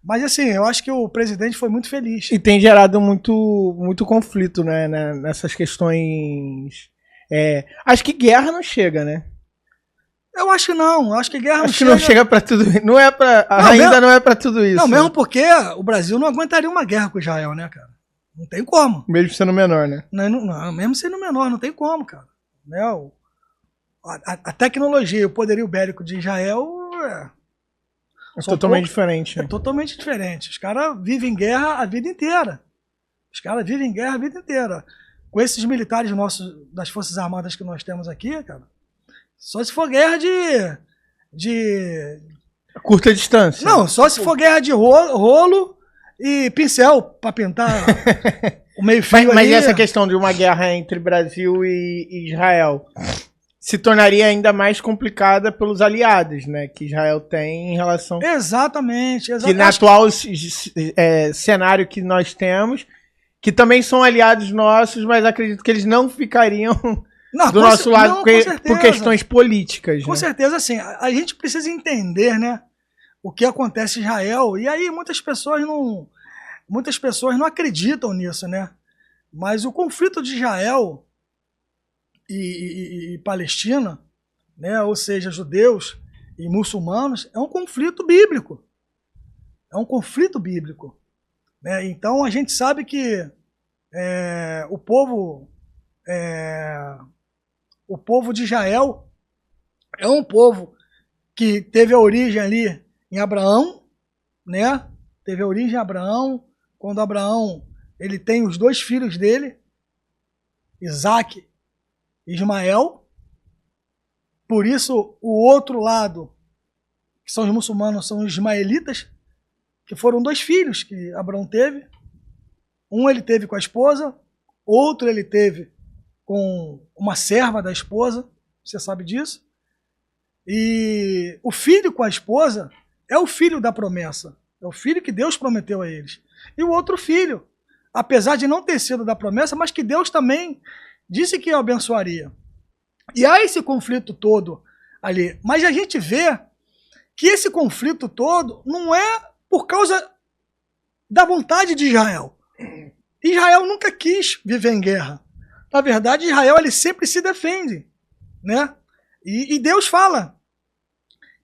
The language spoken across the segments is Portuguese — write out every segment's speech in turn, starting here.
Mas assim, eu acho que o presidente foi muito feliz. E tem gerado muito conflito, né, nessas questões. Acho que guerra não chega, né? Eu acho que não. Acho que guerra acho que não chega para tudo. Não é para. Ainda não é para tudo isso. Não, mesmo porque o Brasil não aguentaria uma guerra com Israel, né, cara? Não tem como. Mesmo sendo menor, né? Não, mesmo sendo menor, não tem como, cara. Né? A tecnologia e o poderio bélico de Israel é totalmente diferente. É totalmente diferente. Os caras vivem guerra a vida inteira. Com esses militares nossos, das Forças Armadas que nós temos aqui, cara, só se for guerra de curta distância. Não, só se for guerra de rolo e pincel para pintar o meio-fio. Mas essa questão de uma guerra entre Brasil e Israel se tornaria ainda mais complicada pelos aliados, né, que Israel tem em relação... Exatamente. Que no atual cenário que nós temos, que também são aliados nossos, mas acredito que eles não ficariam do nosso lado por questões políticas. Com certeza, assim, a gente precisa entender, né, o que acontece em Israel, e aí muitas pessoas não acreditam nisso, né, mas o conflito de Israel e Palestina, né, ou seja, judeus e muçulmanos, é um conflito bíblico. Né? Então a gente sabe que o povo de Israel é um povo que teve a origem ali em Abraão, né? Teve a origem em Abraão, quando Abraão ele tem os 2 filhos dele, Isaac e Ismael. Por isso, o outro lado, que são os muçulmanos, são os ismaelitas, que foram 2 filhos que Abraão teve. Um ele teve com a esposa, outro ele teve com uma serva da esposa, você sabe disso. E o filho com a esposa é o filho da promessa, é o filho que Deus prometeu a eles. E o outro filho, apesar de não ter sido da promessa, mas que Deus também disse que o abençoaria. E há esse conflito todo ali. Mas a gente vê que esse conflito todo não é por causa da vontade de Israel. Israel nunca quis viver em guerra. Na verdade, Israel ele sempre se defende, né? E Deus fala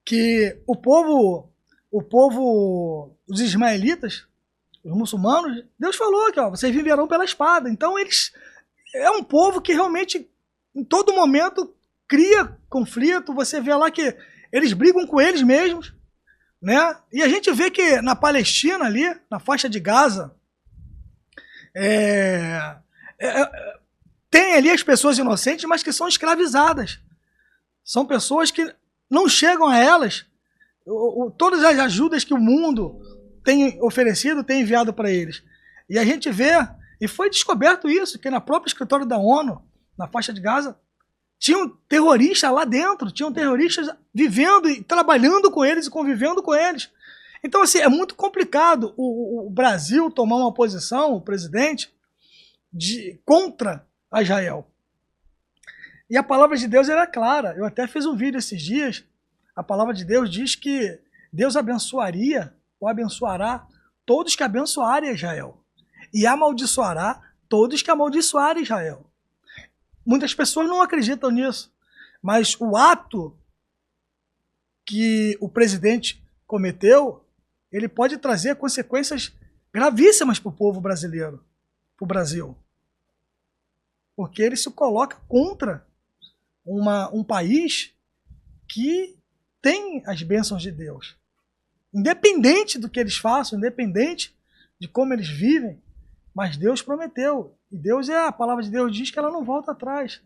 que o povo, os ismaelitas, os muçulmanos, Deus falou que vocês viverão pela espada. Então é um povo que realmente em todo momento cria conflito. Você vê lá que eles brigam com eles mesmos, né? E a gente vê que na Palestina ali, na faixa de Gaza, tem ali as pessoas inocentes, mas que são escravizadas. São pessoas que não chegam a elas todas as ajudas que o mundo tem oferecido, tem enviado para eles. E a gente vê, e foi descoberto isso, que na própria escritório da ONU, na faixa de Gaza, tinham terroristas lá dentro, tinham terroristas vivendo e trabalhando com eles e convivendo com eles. Então, assim, é muito complicado o Brasil tomar uma posição, o presidente, contra a Israel. E a palavra de Deus era clara. Eu até fiz um vídeo esses dias. A palavra de Deus diz que Deus abençoaria ou abençoará todos que abençoarem Israel. E amaldiçoará todos que amaldiçoarem Israel. Muitas pessoas não acreditam nisso. Mas o ato que o presidente cometeu, ele pode trazer consequências gravíssimas para o povo brasileiro, para o Brasil. Porque ele se coloca contra um país que tem as bênçãos de Deus. Independente do que eles façam, independente de como eles vivem, mas Deus prometeu. E Deus a palavra de Deus diz que ela não volta atrás.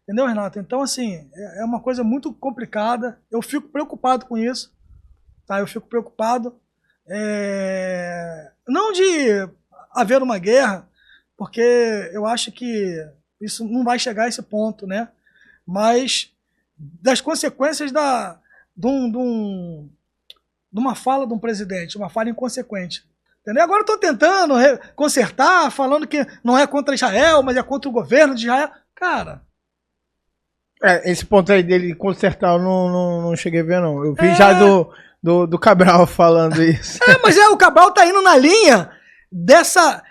Entendeu, Renato? Então, assim, é uma coisa muito complicada. Eu fico preocupado com isso. Tá? Eu fico preocupado. Não de haver uma guerra, porque eu acho que isso não vai chegar a esse ponto, né? Mas das consequências de uma fala de um presidente, uma fala inconsequente. Entendeu? Agora eu estou tentando consertar, falando que não é contra Israel, mas é contra o governo de Israel. Cara... esse ponto aí dele consertar eu não cheguei a ver, não. Eu vi já do Cabral falando isso. Mas o Cabral tá indo na linha dessa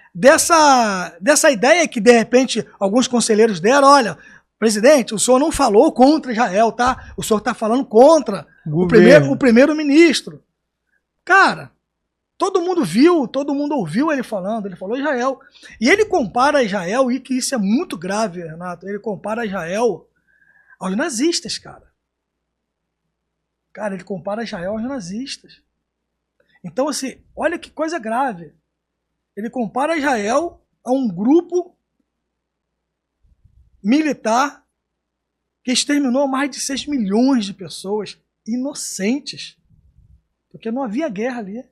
ideia que, de repente, alguns conselheiros deram. Olha, presidente, o senhor não falou contra Israel, tá? O senhor tá falando contra o primeiro-ministro. Cara, todo mundo viu, todo mundo ouviu ele falando, ele falou Israel. E ele compara Israel, e que isso é muito grave, Renato, ele compara Israel aos nazistas, cara. Cara, ele compara Israel aos nazistas. Então, assim, olha que coisa grave. Ele compara Israel a um grupo militar que exterminou mais de 6 milhões de pessoas inocentes. Porque não havia guerra ali.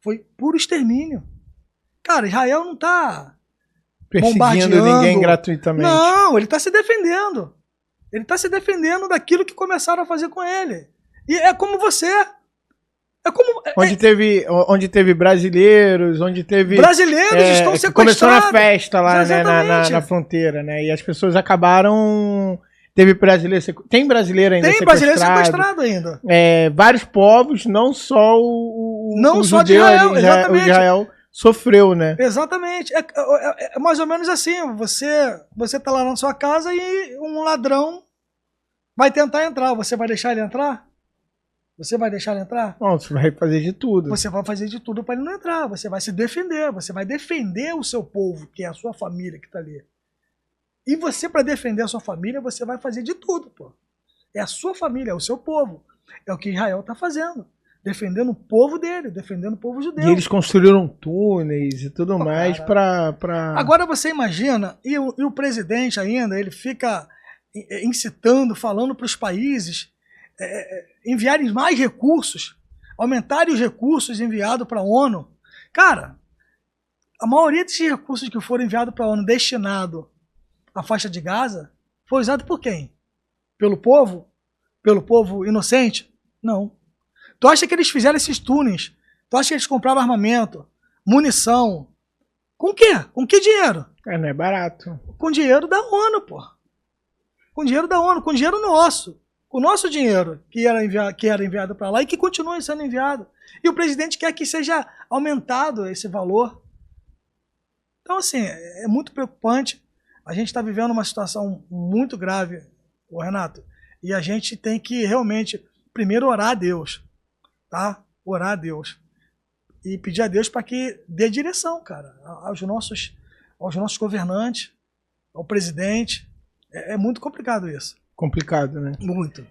Foi puro extermínio. Cara, Israel não está perseguindo ninguém gratuitamente. Não, ele está se defendendo. Ele está se defendendo daquilo que começaram a fazer com ele. E é como você. É como. Onde teve brasileiros, onde teve. Brasileiros estão sequestrados. Começou na festa lá, né, na fronteira, né? E as pessoas acabaram. Teve brasileiro. Tem brasileiro ainda sequestrado. Tem brasileiro sequestrado ainda. Vários povos, não só não só judeu, de Israel, exatamente. O Israel sofreu, né? Exatamente. É mais ou menos assim. Você tá lá na sua casa e um ladrão vai tentar entrar. Você vai deixar ele entrar? Você vai deixar ele entrar? Não, você vai fazer de tudo. Você vai fazer de tudo para ele não entrar. Você vai se defender. Você vai defender o seu povo, que é a sua família que está ali. E você, para defender a sua família, você vai fazer de tudo, pô. É a sua família, é o seu povo. É o que Israel está fazendo. Defendendo o povo dele, defendendo o povo judeu. E eles construíram túneis e tudo mais para... Agora você imagina, e o presidente ainda, ele fica incitando, falando para os países enviarem mais recursos, aumentarem os recursos enviados para a ONU. Cara, a maioria desses recursos que foram enviados para a ONU destinado à faixa de Gaza foi usado por quem? Pelo povo? Pelo povo inocente? Não. Tu acha que eles fizeram esses túneis? Tu acha que eles compraram armamento, munição? Com o quê? Com que dinheiro? Não é barato. Com dinheiro da ONU, pô. Com dinheiro da ONU, com dinheiro nosso. Com o nosso dinheiro que era enviado para lá e que continua sendo enviado. E o presidente quer que seja aumentado esse valor. Então, assim, é muito preocupante. A gente está vivendo uma situação muito grave, Renato. E a gente tem que realmente, primeiro, orar a Deus. Tá? Orar a Deus. E pedir a Deus para que dê direção, cara, aos nossos governantes, ao presidente. É muito complicado isso. Complicado, né? Muito.